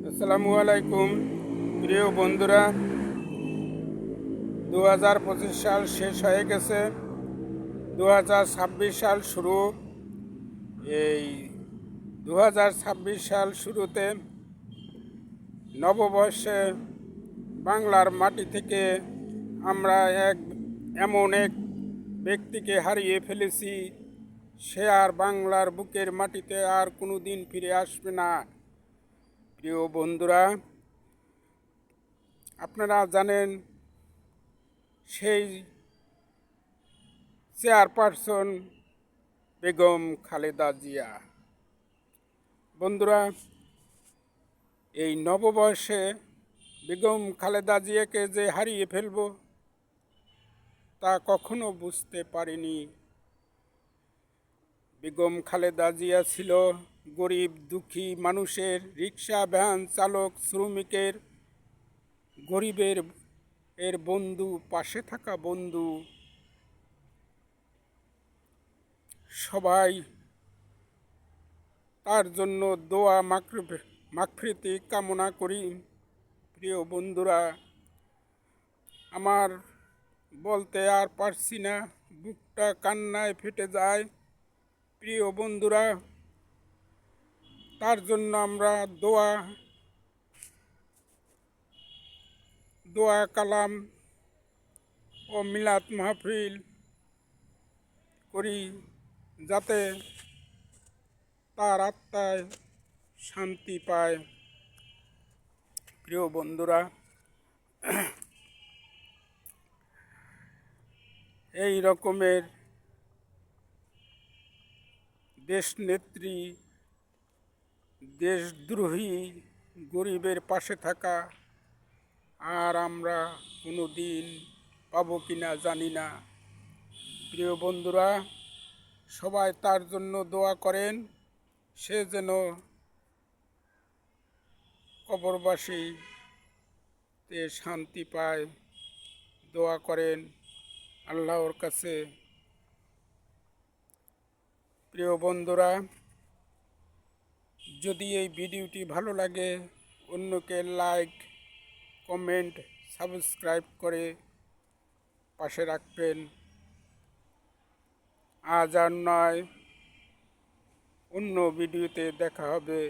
আসসালামু আলাইকুম প্রিয় বন্ধুরা। 2025 সাল শেষ হয়ে গেছে, 2026 সাল শুরু। এই 2026 সাল শুরুতে নববর্ষে বাংলার মাটি থেকে আমরা এমন এক ব্যক্তিকে হারিয়ে ফেলেছি, সে আর বাংলার বুকের মাটিতে আর কোনো দিন ফিরে আসবে না। প্রিয় বন্ধুরা, আপনারা জানেন সেই চেয়ারপারসন বেগম খালেদা জিয়া। বন্ধুরা, এই নববর্ষে বেগম খালেদা জিয়াকে যে হারিয়ে ফেলব তা কখনো বুঝতে পারিনি। বেগম খালেদা জিয়া ছিল গরিব দুঃখী মানুষের, রিক্সা ভ্যান চালক, শ্রমিকের, গরিবের বন্ধু, পাশে থাকা বন্ধু। সবাই তার জন্য দোয়া মাগফিরাত কামনা করি। প্রিয় বন্ধুরা, আমার বলতে আর পারছি না, বুকটা কান্নায় ফেটে যায়। প্রিয় বন্ধুরা, তার জন্য আমরা দোয়া কালাম ও মিলাদ মাহফিল করি, যাতে তার আত্মায় শান্তি পায়। প্রিয় বন্ধুরা, এই রকমের দেশনেত্রী, দেশদ্রোহী, গরিবের পাশে থাকা আর আমরা কোনো দিন পাবো কিনা জানি না। প্রিয় বন্ধুরা, সবাই তার জন্য দোয়া করেন, সে যেন কবরবাসীতে শান্তি পায়। দোয়া করেন আল্লাহর কাছে। প্রিয় বন্ধুরা, যদি এই ভিডিওটি ভালো লাগে, অন্যকে লাইক, কমেন্ট, সাবস্ক্রাইব করে পাশে রাখবেন। আজ আর নয়, অন্য ভিডিওতে দেখা হবে।